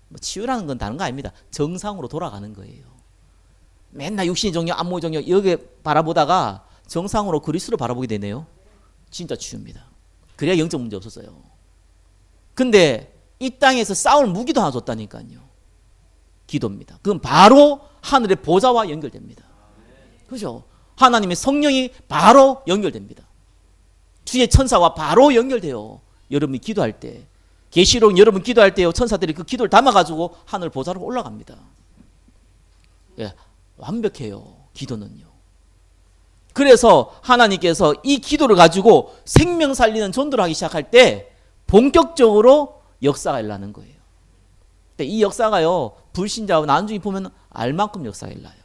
Speaker 1: 뭐 치유라는 건 다른 거 아닙니다. 정상으로 돌아가는 거예요. 맨날 육신의 정욕, 안목의 정욕 여기 바라보다가 정상으로 그리스도를 바라보게 되네요. 진짜 치유입니다. 그래야 영적 문제 없었어요. 근데 이 땅에서 싸울 무기도 하나 줬다니까요. 기도입니다. 그건 바로 하늘의 보좌와 연결됩니다. 그렇죠? 하나님의 성령이 바로 연결됩니다. 주의 천사와 바로 연결돼요. 여러분이 기도할 때, 계시록 여러분 기도할 때요, 천사들이 그 기도를 담아가지고 하늘 보좌로 올라갑니다. 예, 완벽해요. 기도는요. 그래서 하나님께서 이 기도를 가지고 생명 살리는 전도를 하기 시작할 때 본격적으로 역사가 일어나는 거예요. 근데 이 역사가요, 불신자와 나중에 보면 알만큼 역사가 일어나요.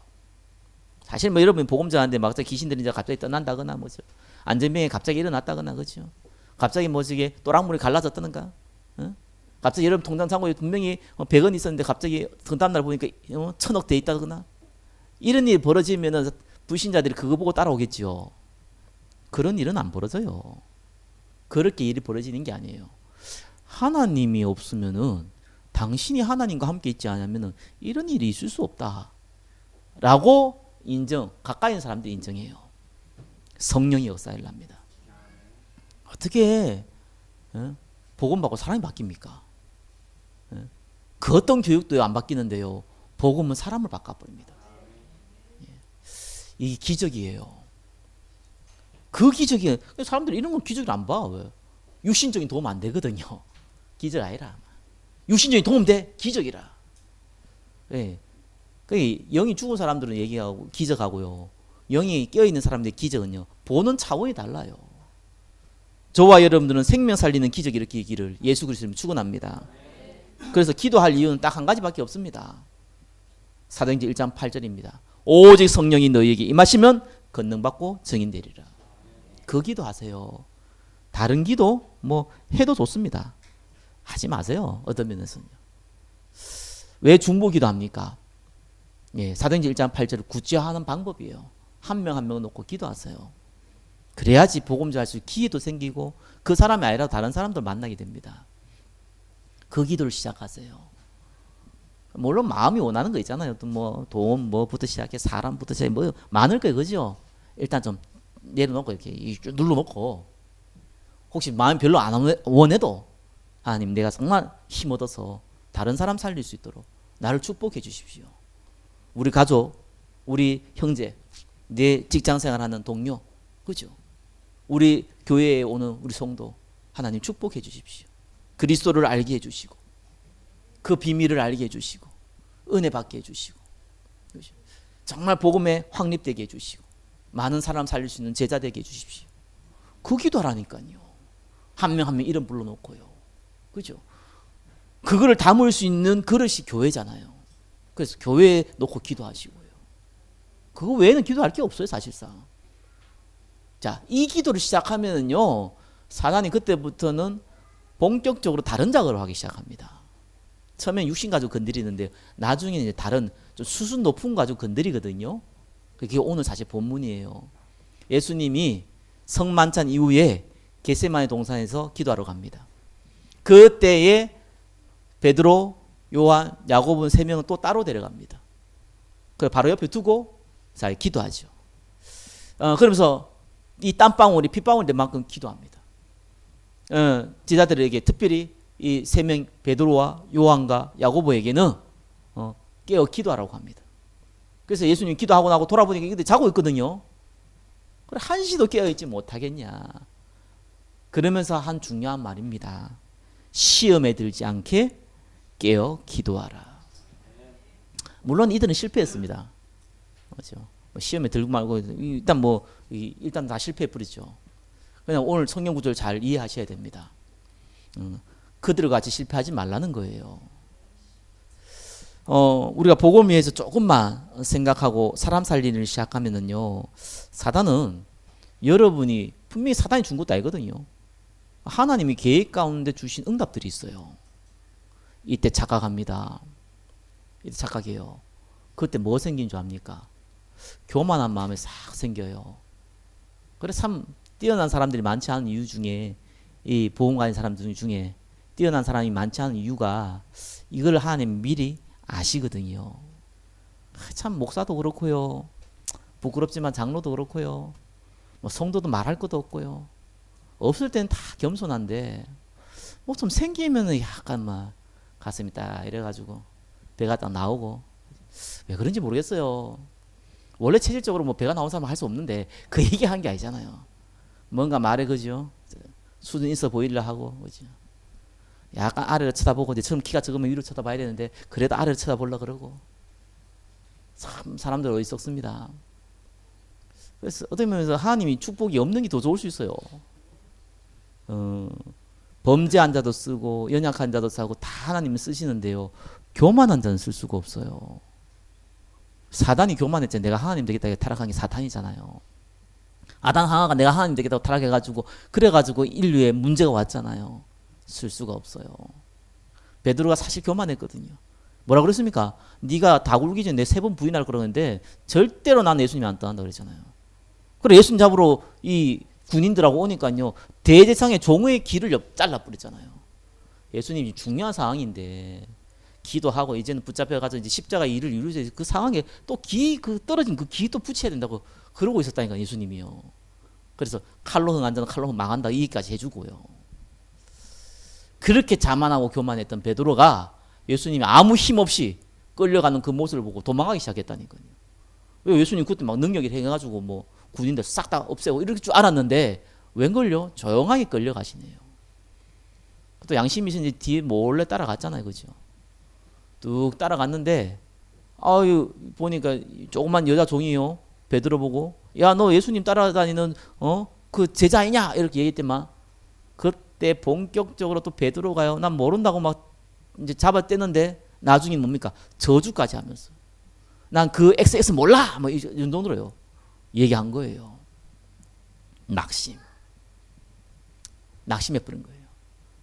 Speaker 1: 사실 뭐 여러분이 복음 전하는데 막 귀신들이 이제 갑자기 떠난다거나 뭐죠, 안전병이 갑자기 일어났다거나 그렇죠. 갑자기 뭐지게 또랑물이 갈라졌다는가, 갑자기 여러분 통장 잔고에 분명히 100원 있었는데 갑자기 그 다음날 보니까 1000억 돼 있다거나, 이런 일이 벌어지면은 불신자들이 그거 보고 따라오겠죠. 그런 일은 안 벌어져요. 그렇게 일이 벌어지는 게 아니에요. 하나님이 없으면은, 당신이 하나님과 함께 있지 않으면은 이런 일이 있을 수 없다 라고 인정, 가까이 있는 사람들이 인정해요. 성령이 역사를 합니다. 어떻게 복음 받고 사람이 바뀝니까? 그 어떤 교육도 안 바뀌는데요, 복음은 사람을 바꿔버립니다. 이게 기적이에요. 그 기적이, 사람들이 이런 건 기적을 안 봐. 왜? 육신적인 도움 안 되거든요. 기적 아니라. 육신적인 도움 돼? 기적이라. 예. 영이 죽은 사람들은 얘기하고 기적하고요, 영이 깨어있는 사람들의 기적은요, 보는 차원이 달라요. 저와 여러분들은 생명 살리는 기적이 일으키기를 예수 그리스도님 축원합니다. 그래서 기도할 이유는 딱 한 가지밖에 없습니다. 사도행전 1장 8절입니다. 오직 성령이 너희에게 임하시면 권능받고 증인되리라. 그 기도하세요. 다른 기도 뭐 해도 좋습니다. 하지 마세요. 어떤 면에서는요. 왜 중보 기도합니까? 예, 사도행전 1장 8절을 구제하는 방법이에요. 한 명 한 명 놓고 기도하세요. 그래야지 복음 전할 수 기회도 생기고 그 사람이 아니라 다른 사람들 만나게 됩니다. 그 기도를 시작하세요. 물론 마음이 원하는 거 있잖아요. 또 뭐 돈 뭐부터 시작해 사람부터 시작해 뭐 많을 거예요, 그죠? 일단 좀 내려놓고 이렇게 쭉 눌러놓고, 혹시 마음이 별로 안 원해도 하나님, 내가 정말 힘 얻어서 다른 사람 살릴 수 있도록 나를 축복해 주십시오. 우리 가족, 우리 형제, 내 직장생활하는 동료, 그죠? 우리 교회에 오는 우리 성도, 하나님 축복해 주십시오. 그리스도를 알게 해주시고 그 비밀을 알게 해주시고 은혜 받게 해주시고, 그죠? 정말 복음에 확립되게 해주시고 많은 사람 살릴 수 있는 제자 되게 해주십시오. 그 기도하라니까요. 한 명 한 명 이름 불러놓고요, 그죠? 그거를 담을 수 있는 그릇이 교회잖아요. 그래서 교회에 놓고 기도하시고요. 그거 외에는 기도할 게 없어요, 사실상. 자, 이 기도를 시작하면은요, 사단이 그때부터는 본격적으로 다른 작업을 하기 시작합니다. 처음엔 육신 가지고 건드리는데 나중에 이제 다른 좀 수준 높은 가지고 건드리거든요. 그게 오늘 사실 본문이에요. 예수님이 성만찬 이후에 겟세마네 동산에서 기도하러 갑니다. 그때에 베드로, 요한, 야고보 세 명은 또 따로 데려갑니다. 그 바로 옆에 두고 자, 기도하죠. 그러면서 이 땀방울이 핏방울 될 만큼 기도합니다. 제자들에게 특별히 이 세 명 베드로와 요한과 야고보에게는 깨어 기도하라고 합니다. 그래서 예수님 기도하고 나고 돌아보니까 근데 자고 있거든요. 그래, 한시도 깨어있지 못하겠냐. 그러면서 한 중요한 말입니다. 시험에 들지 않게 깨어 기도하라. 물론 이들은 실패했습니다. 그렇죠. 시험에 들고 말고 일단 다 실패해 버리죠. 그냥 오늘 성경 구절을 잘 이해하셔야 됩니다. 그들과 같이 실패하지 말라는 거예요. 우리가 복음 위해서 조금만 생각하고 사람 살리기를 시작하면은요, 사단은 여러분이 분명히 사단이 준 것도 아니거든요. 하나님이 계획 가운데 주신 응답들이 있어요. 이때 착각합니다. 이때 착각해요. 그때 뭐 생긴 줄 압니까? 교만한 마음이 싹 생겨요. 그래서 참 뛰어난 사람들이 많지 않은 이유 중에, 이 보험가인 사람들 중에 뛰어난 사람이 많지 않은 이유가 이걸 하나님 미리 아시거든요. 참 목사도 그렇고요, 부끄럽지만 장로도 그렇고요, 뭐 성도도 말할 것도 없고요, 없을 때는 다 겸손한데 뭐 좀 생기면은 약간 막 가슴이 딱 이래가지고 배가 딱 나오고, 왜 그런지 모르겠어요. 원래 체질적으로 뭐 배가 나온 사람은 할 수 없는데 그 얘기한 게 아니잖아요. 뭔가 말해, 그죠? 수준 있어 보이려 하고, 그죠? 약간 아래를 쳐다보고, 이제 처음 키가 적으면 위로 쳐다봐야 되는데 그래도 아래를 쳐다보려 그러고, 참 사람들 어디 썩습니다. 그래서 어떻게 보면 하나님이 축복이 없는 게 더 좋을 수 있어요. 범죄한 자도 쓰고 연약한 자도 쓰고 다 하나님은 쓰시는데요, 교만한 자는 쓸 수가 없어요. 사단이 교만했잖아요. 내가 하나님 되겠다 타락한 게 사탄이잖아요. 아담 하와가 내가 하나님 되겠다고 타락해가지고, 그래가지고 인류에 문제가 왔잖아요. 쓸 수가 없어요. 베드로가 사실 교만했거든요. 뭐라 그랬습니까? 네가 다 굴기 전에 내 3번 부인할 거라는데 절대로 난 예수님 안 떠난다 그랬잖아요. 그래 예수님 잡으러 이 군인들하고 오니까요, 대제사장의 종의 길을 잘라버렸잖아요. 예수님이 중요한 상황인데 기도하고 이제는 붙잡혀가지고 이제 십자가 일을 이루어야 그 상황에 또 떨어진 그 기 또 붙여야 된다고 그러고 있었다니까, 예수님이요. 그래서 칼로 흥한 자는 칼로 망한다 이 얘기까지 해주고요. 그렇게 자만하고 교만했던 베드로가 예수님이 아무 힘 없이 끌려가는 그 모습을 보고 도망가기 시작했다니까요. 왜 예수님 그때 막 능력이 행해가지고 뭐 군인들 싹 다 없애고 이럴 줄 알았는데 웬걸요? 조용하게 끌려가시네요. 또 양심이 있으니 뒤에 몰래 따라갔잖아요, 그죠? 뚝 따라갔는데 아유 보니까 조그만 여자 종이요, 베드로 보고 야 너 예수님 따라다니는 그 제자이냐 이렇게 얘기했더만, 그때 본격적으로 또 베드로가요, 난 모른다고 막 이제 잡아떼는데 나중에 뭡니까? 저주까지 하면서 난 그 XX 몰라 뭐 이 정도로요 얘기한 거예요. 낙심해 버린 거예요.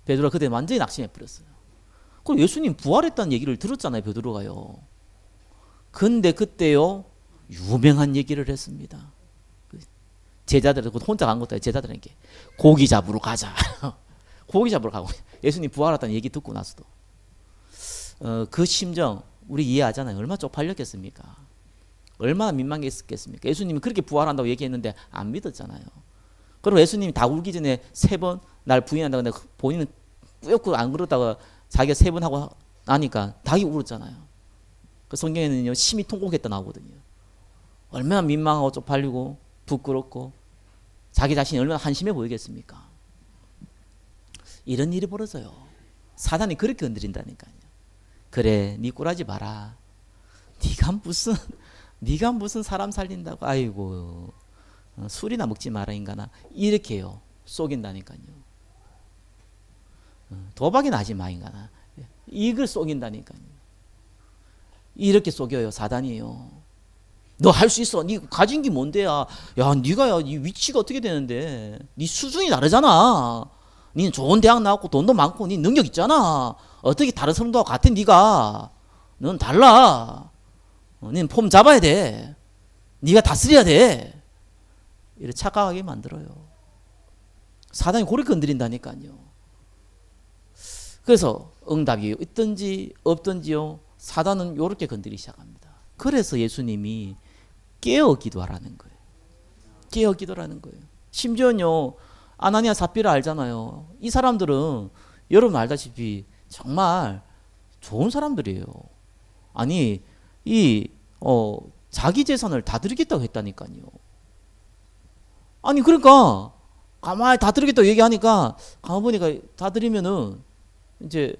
Speaker 1: 베드로가 그때 완전히 낙심해 버렸어요. 그럼 예수님 부활했다는 얘기를 들었잖아요, 베드로가요. 근데 그때요 유명한 얘기를 했습니다. 제자들한테, 혼자 간 것도 아니고 제자들에게 고기 잡으러 가자. 고기 잡으러 가고, 예수님 부활했다는 얘기 듣고 나서도 그 심정 우리 이해하잖아요. 얼마나 쪽팔렸겠습니까? 얼마나 민망했겠습니까? 예수님이 그렇게 부활한다고 얘기했는데 안 믿었잖아요. 그리고 예수님이 다 울기 전에 3번 날 부인한다고 했는데 본인은 꾸역꾸역 안 그러다가 자기가 3번 하고 나니까 닭이 울었잖아요. 그 성경에는요 심히 통곡했다 나오거든요. 얼마나 민망하고 쪽팔리고 부끄럽고 자기 자신이 얼마나 한심해 보이겠습니까? 이런 일이 벌어져요. 사단이 그렇게 건드린다니까요. 그래 니 꿀하지 마라. 네가 무슨 사람 살린다고, 아이고 술이나 먹지 마라 인간아, 이렇게요 속인다니까요. 도박이나 하지 마 인간아, 이걸 속인다니까요. 이렇게 속여요 사단이에요. 너 할 수 있어, 네 가진 게 뭔데야, 야 네가 네 위치가 어떻게 되는데, 네 수준이 다르잖아, 니는 좋은 대학 나왔고 돈도 많고 니 능력 있잖아, 어떻게 다른 사람들하고 같은 네가, 넌 달라, 니는 폼 잡아야 돼, 네가 다스려야 돼, 이렇게 착각하게 만들어요. 사단이 그렇게 건드린다니까요. 그래서 응답이 있든지 없든지요, 사단은 이렇게 건드리기 시작합니다. 그래서 예수님이 깨어 기도하라는 거예요. 깨어 기도라는 거예요. 심지어는요 아나니아 삽비라 알잖아요. 이 사람들은 여러분 알다시피 정말 좋은 사람들이에요. 아니 자기 재산을 다 드리겠다고 했다니까요. 아니 그러니까 가만히 다 드리겠다고 얘기하니까 가만 보니까 다 드리면은 이제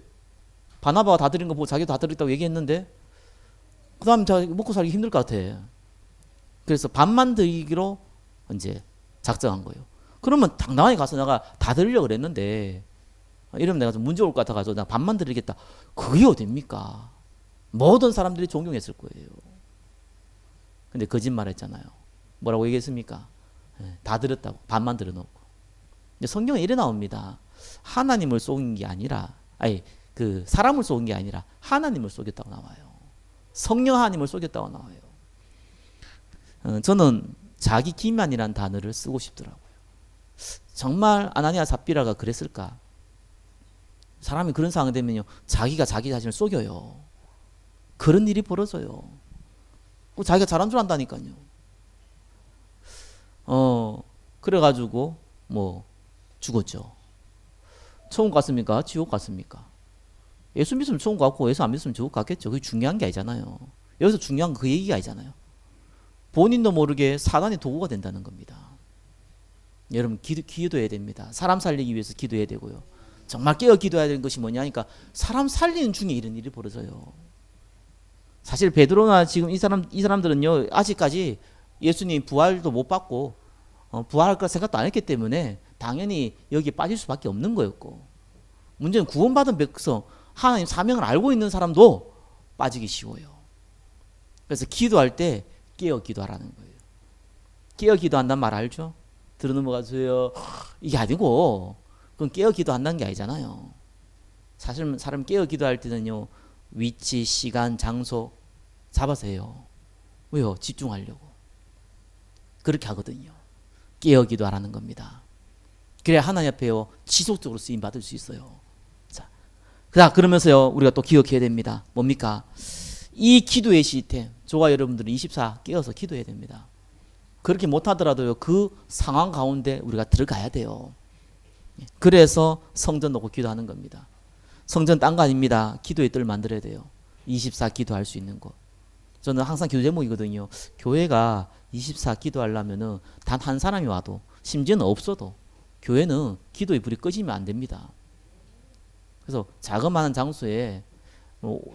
Speaker 1: 바나바가 다 드린 거 보고 자기도 다 드리겠다고 얘기했는데 그 다음에 먹고 살기 힘들 것 같아. 그래서 밥만 드리기로 이제 작정한 거예요. 그러면 당당하게 가서 내가 다 드리려고 그랬는데, 이러면 내가 좀 문제 올 것 같아가지고 나 밥만 드리겠다. 그게 어딥니까? 모든 사람들이 존경했을 거예요. 근데 거짓말 했잖아요. 뭐라고 얘기했습니까? 다 드렸다고. 밥만 드려놓고. 근데 성경에 이래 나옵니다. 하나님을 속인 게 아니라, 그 사람을 속인 게 아니라 하나님을 속였다고 나와요. 성령 하나님을 속였다고 나와요. 저는 자기 기만이라는 단어를 쓰고 싶더라고요. 정말 아나니아 삽비라가 그랬을까? 사람이 그런 상황이 되면요, 자기가 자기 자신을 속여요. 그런 일이 벌어져요. 자기가 잘한 줄 안다니까요. 그래가지고 뭐 죽었죠. 천국 갔습니까? 지옥 갔습니까? 예수 믿으면 천국 갔고 예수 안 믿으면 지옥 갔겠죠. 그게 중요한 게 아니잖아요. 여기서 중요한 건 그 얘기가 아니잖아요. 본인도 모르게 사단의 도구가 된다는 겁니다. 여러분 기도해야 됩니다. 사람 살리기 위해서 기도해야 되고요. 정말 깨어 기도해야 되는 것이 뭐냐니까 사람 살리는 중에 이런 일이 벌어져요. 사실 베드로나 지금 이 사람들은요 아직까지 예수님 부활도 못 받고 부활할 거 생각도 안 했기 때문에 당연히 여기에 빠질 수밖에 없는 거였고, 문제는 구원받은 백성 하나님 사명을 알고 있는 사람도 빠지기 쉬워요. 그래서 기도할 때 깨어 기도하라는 거예요. 깨어 기도한다는 말 알죠? 들어넘어가세요. 이게 아니고 그건 깨어 기도한다는 게 아니잖아요. 사실 사람 깨어 기도할 때는요 위치, 시간, 장소 잡아서 해요. 왜요? 집중하려고. 그렇게 하거든요. 깨어 기도하라는 겁니다. 그래야 하나님 앞에요 지속적으로 쓰임 받을 수 있어요. 자, 그러면서요 우리가 또 기억해야 됩니다. 뭡니까? 이 기도의 시스템, 저와 여러분들은 24 깨어서 기도해야 됩니다. 그렇게 못하더라도요 그 상황 가운데 우리가 들어가야 돼요. 그래서 성전 놓고 기도하는 겁니다. 성전 딴 거 아닙니다. 기도의 뜰 만들어야 돼요. 24 기도할 수 있는 곳. 저는 항상 기도 제목이거든요. 교회가 24 기도하려면은 단 한 사람이 와도, 심지어는 없어도 교회는 기도의 불이 꺼지면 안 됩니다. 그래서 자그마한 장소에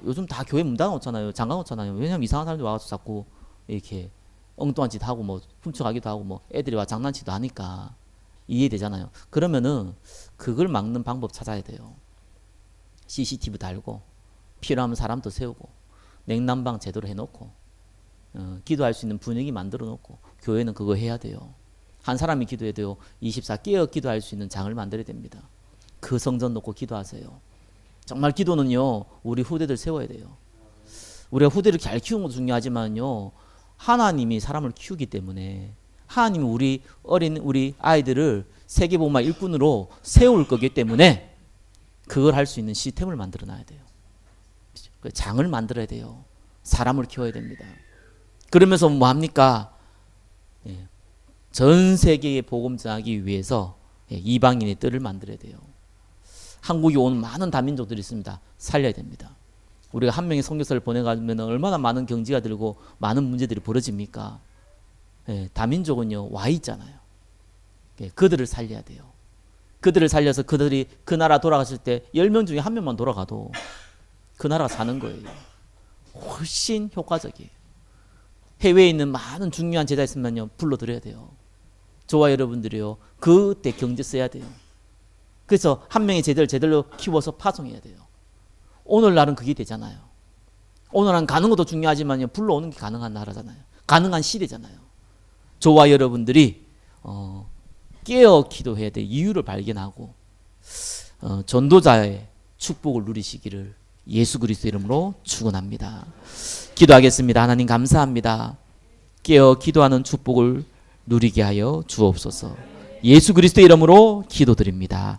Speaker 1: 요즘 다 교회 문 닫아놓잖아요. 잠가놓잖아요. 왜냐면 이상한 사람들이 와서 자꾸 이렇게 엉뚱한 짓 하고 뭐 훔쳐가기도 하고 뭐 애들이 와 장난치도 하니까 이해되잖아요. 그러면은 그걸 막는 방법 찾아야 돼요. CCTV 달고 필요하면 사람도 세우고 냉난방 제대로 해놓고 기도할 수 있는 분위기 만들어 놓고 교회는 그거 해야 돼요. 한 사람이 기도해도요 24 깨어 기도할 수 있는 장을 만들어야 됩니다. 그 성전 놓고 기도하세요. 정말 기도는요 우리 후대들 세워야 돼요. 우리가 후대를 잘 키우는 것도 중요하지만요 하나님이 사람을 키우기 때문에 하나님이 우리 아이들을 세계복음화 일꾼으로 세울 거기 때문에 그걸 할 수 있는 시스템을 만들어 놔야 돼요. 장을 만들어야 돼요. 사람을 키워야 됩니다. 그러면서 뭐 합니까? 전 세계에 복음 전하기 위해서 이방인의 뜰을 만들어야 돼요. 한국에 온 많은 다민족들이 있습니다. 살려야 됩니다. 우리가 한 명의 선교사를 보내가면 얼마나 많은 경지가 들고 많은 문제들이 벌어집니까? 다민족은요 와 있잖아요. 그들을 살려야 돼요. 그들을 살려서 그들이 그 나라 돌아갔을 때 10명 중에 1명만 돌아가도 그 나라가 사는 거예요. 훨씬 효과적이에요. 해외에 있는 많은 중요한 제자 있으면요 불러드려야 돼요. 저와 여러분들이요 그때 경제 써야 돼요. 그래서 한 명의 제자를 제대로 키워서 파송해야 돼요. 오늘날은 그게 되잖아요. 오늘은 가는 것도 중요하지만요 불러오는 게 가능한 나라잖아요. 가능한 시대잖아요. 저와 여러분들이 깨어 기도해야 될 이유를 발견하고 전도자의 축복을 누리시기를 예수 그리스도 이름으로 축원합니다. 기도하겠습니다. 하나님 감사합니다. 깨어 기도하는 축복을 누리게 하여 주옵소서. 예수 그리스도 이름으로 기도드립니다.